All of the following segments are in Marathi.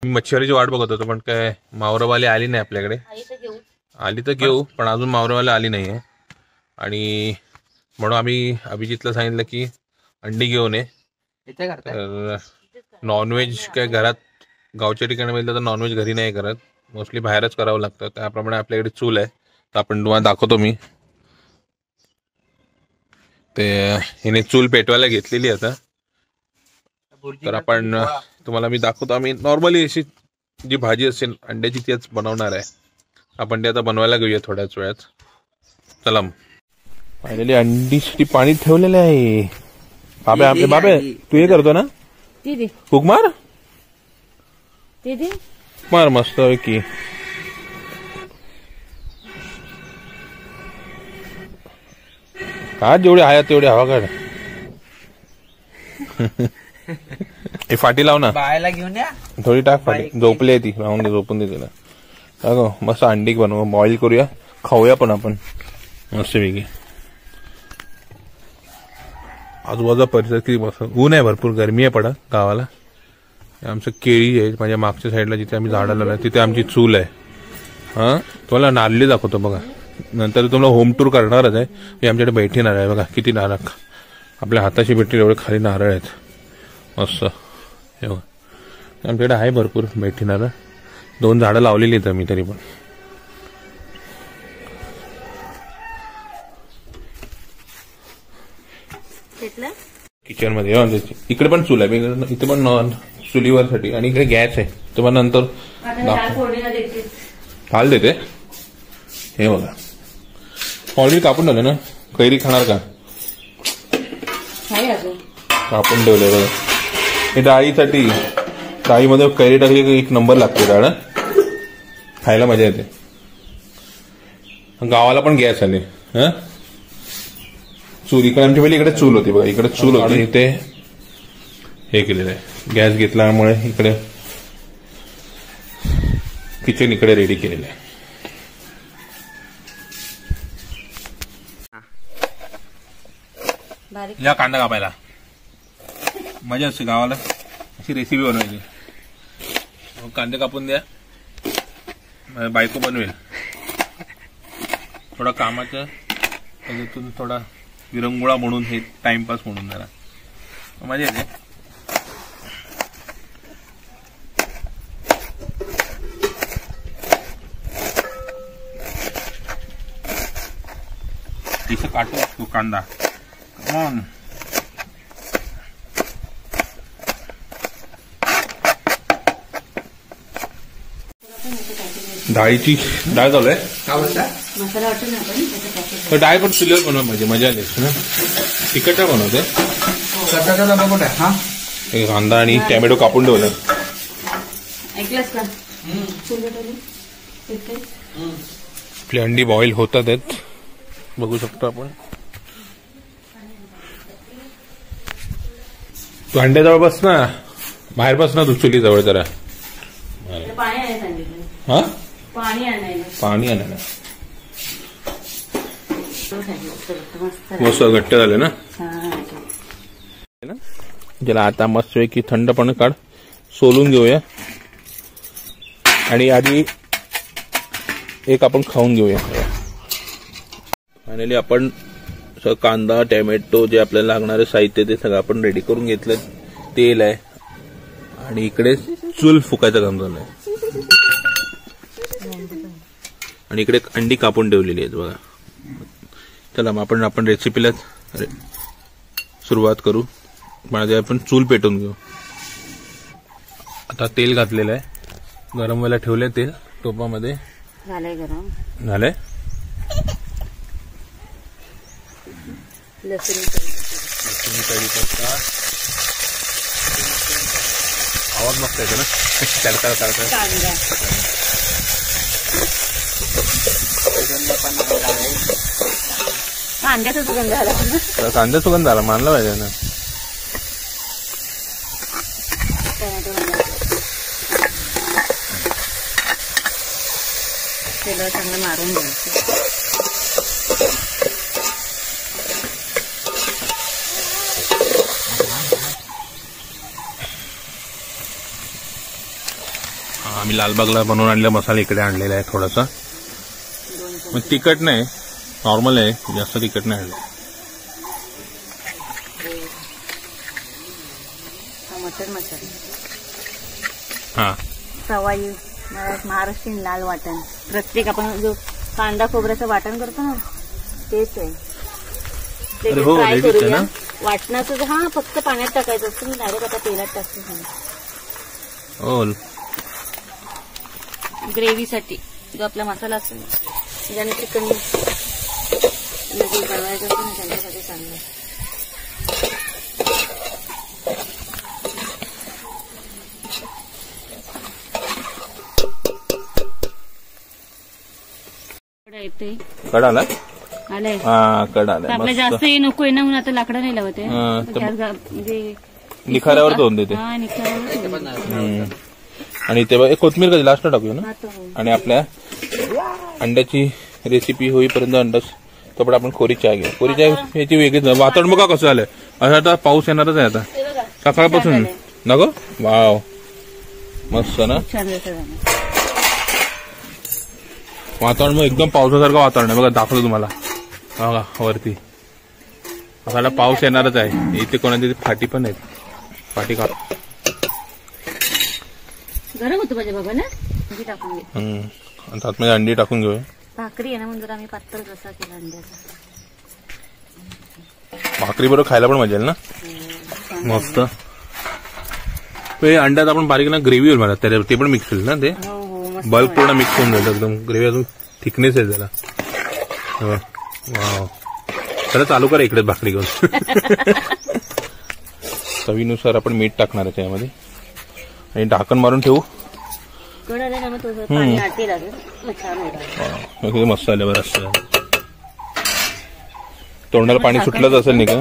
मी मच्छीवालीची वाट बघत होतो पण काय मावरवाली आली नाही आपल्याकडे. आली तर घेऊ पण अजून मावरवाली आली नाही आहे. आणि म्हणून आम्ही अभिजितला सांगितलं की अंडी घेऊन ये. तर नॉनव्हेज काय घरात गावच्या ठिकाणी मिळतं तर नॉनव्हेज घरी नाही करत, मोस्टली बाहेरच करावं लागतं. त्याप्रमाणे आपल्याकडे चूल आहे तर आपण तुम्हाला दाखवतो. मी ते हिने चूल पेटवायला घेतलेली आता. तर आपण तुम्हाला मी दाखवतो. आम्ही नॉर्मली अशी जी भाजी असेल अंड्याची तीच बनवणार आहे. आपण ते आता बनवायला घेऊया थोड्याच वेळात. चला फायनली अंडीसाठी पाणी ठेवलेलं आहे. बाबे बाबे तू हे करतो ना कुक मार मार मस्त की. हा जेवढे आहे तेवढे हवा काढ. हे फाटी लाव ना, बायला घेऊन या थोडी टाक फाटी. झोपली आहे ती, राहून दे, झोपून दे तिला. अगं मस्त अंडी बनवू, बॉईल करूया, खाऊया पण आपण मस्त वेगळी. आजूबाजूचा परिसर किती मस्त, ऊन आहे भरपूर, गरमी आहे पडा गावाला. आमचं केळी आहे माझ्या मागच्या साईडला, जिथे आम्ही झाडं लावलं तिथे आमची चूल आहे. हा तुम्हाला नारळी दाखवतो बघा, नंतर तुम्हाला होम टूर करणारच आहे. हे आमच्याकडे बैठी नारळ आहे बघा, किती नारळ आपल्या हाताशी भेटतील एवढे खाली नारळ आहेत मस्त. हे बघा आमच्याकडे आहे भरपूर बैठी नारळ. 2 झाडं लावलेली आहेत आम्ही तरी पण. किचन मध्ये इकडे पण चूल आहे, इथे पण चुलीवरसाठी, आणि इकडे गॅस आहे. तुम्हाला नंतर थाल देते. हे बघा ऑलरेडी कापून ठेवले ना. कैरी खाणार का? कापून ठेवले बघा. हे डाळीसाठी, डाळीमध्ये कैरी टाकली की 1 नंबर लागते डाळ, खायला मजा येते. गावाला पण गॅस आले. हा चूल इकडे आमची पहिली इकडे चूल होती बघा, इकडे चूल होती, इथे हे केलेलं आहे. गॅस घेतल्यामुळे इकडे किचन इकडे रेडी केलेलं आहे. या कांदा कापायला मजा असते गावाला, अशी रेसिपी बनवायची. कांदे कापून द्या, बायको बनवेल. थोडा कामाचं त्याच्यातून थोडा विरंगुळा म्हणून, हे टाइमपास म्हणून जरा मजा येते. तिथं काटू तो कांदा. डाळीची डाळ चालू आहे. डाळ पण चुलीवर बनवा, म्हणजे मजा आली ना. तिखट बनवते. हे कांदा आणि टॅमॅटो कापून ठेवलं. आपली अंडी बॉईल होतात आहेत, बघू शकतो आपण. तू अंड्याजवळ बस ना, बाहेर बस ना तू चुली जवळ जरा. हा पाणी आणायला मस्त घट्ट झाले ना. ज्याला आता मस्त की थंड पण काढ, सोलून घेऊया आणि आधी एक आपण खाऊन घेऊया. फायनली आपण कांदा टॅमॅटो जे आपल्याला लागणारे साहित्य ते सगळं आपण रेडी करून घेतलं. तेल आहे आणि इकडे चूल फुकायचं काम झालंय, आणि इकडे अंडी कापून ठेवलेली आहेत बघा. चला मग आपण रेसिपीला सुरुवात करू. म्हणजे आपण चूल पेटवून घेऊ. आता तेल घातलेलं आहे, गरम व्हायला ठेवलंय तेल टोपामध्ये. झालंय. लसूण कढीपत्ता, आवाज मस्त येतो ना. कांद्याचा सुगंध आला, कांद्याचा सुगंध आला, मानला पाहिजे ना. तेल चांगलं मारून घ्यायचं. आम्ही लालबागला बनवून आणलेला मसाला इकडे आणलेला आहे थोडासा. मग तिखट नाही, नॉर्मल आहे, जास्त तिखट नाही आणलं. मटन मसाला, हा सवाई महाराष्ट्रीयन लाल वाटण. प्रत्येक आपण जो कांदा खोबऱ्याचं वाटण करतो ना तेच आहे. ट्राय करूया वाटणाचं. हा फक्त पाण्यात टाकायचं असतं, मी डायरेक्ट आता तेलात टाकते. ग्रेव्हीसाठी जो आपला मसाला असतो ज्याने चिकन बनवायचं असतं ना त्यांच्यासाठी चांगलं. कडाला आलंय. हा कडाला आपल्या जास्त नको आहे ना म्हणून आता लाकडं नाही लावत आहे. म्हणजे निखाऱ्यावर दोन देते. आणि तेव्हा कोथमीर कधी लास्ट टाकूया ना. आणि आपल्या अंड्याची रेसिपी होईपर्यंत अंडा तोपर्यंत आपण कोरी चहा घेऊ. कोरी चहा याची वेगळीच. वातावरण बघा कसं आलंय. असं आता पाऊस येणारच आहे आता सकाळपासून. नको वाव मस्त ना वातावरण. मग एकदम पावसासारखं वातावरण आहे बघा. दाखवतो तुम्हाला बघा वरती. आता पाऊस येणारच आहे. इथे कोणाची फाटी पण आहेत. फाटी काढ गरम होतं पाहिजे बाबा ना. टाकून घे. आता आतमध्ये अंडी टाकून घेऊया. भाकरी आहे ना म्हणून जर आम्ही पातळ रस्सा केला अंड्याचा. भाकरी बरोबर खायला पण मजा येईल ना मस्त. अंड्यात आपण बारीक ना ग्रेव्ही होईल मला ते पण मिक्स होईल ना. ते बल्क पूर्ण मिक्स होऊन जाईल एकदम. ग्रेव्ही अजून थिकनेस आहे त्याला. वाव चला चालू करा इकडे भाकरी घेऊन. चवीनुसार आपण मीठ टाकणार आहे त्यामध्ये आणि ढाकण मारून ठेवू. मस्त आलं बरं. तोंडाला पाणी सुटलंच असेल नाही का.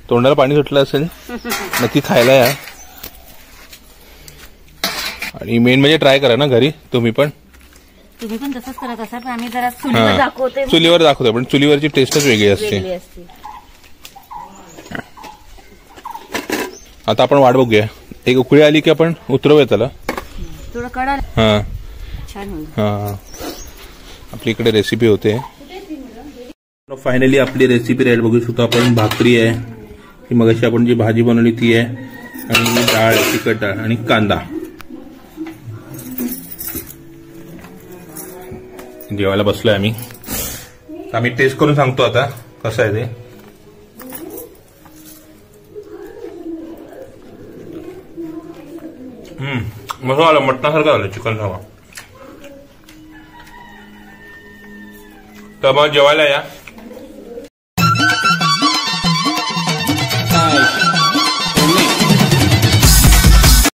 तोंडाला पाणी सुटलं असेल नक्की खायला या. आणि मेन म्हणजे ट्राय करा ना घरी तुम्ही पण तसंच करत असा. पण आम्ही जरा चुलीवर दाखवतो पण चुलीवरची टेस्टच वेगळी असते. आता आपण वाट बघूया. एक उकळी आली की आपण उतरवूया त्याला थोडं कडा. हा छान होईल. हा आपली इकडे रेसिपी होते. फायनली आपली रेसिपी रेडी बघू शकतो आपण. भाकरी आहे ही मगाशी आपण जी भाजी बनवली ती आहे आणि डाळ तिखट डाळ आणि कांदा. जेवायला बसलोय आम्ही. आम्ही टेस्ट करून सांगतो आता कसं आहे ते. मस्त आलं. मटणासारखं आलं चिकन हवा. तर मग जेवायला या.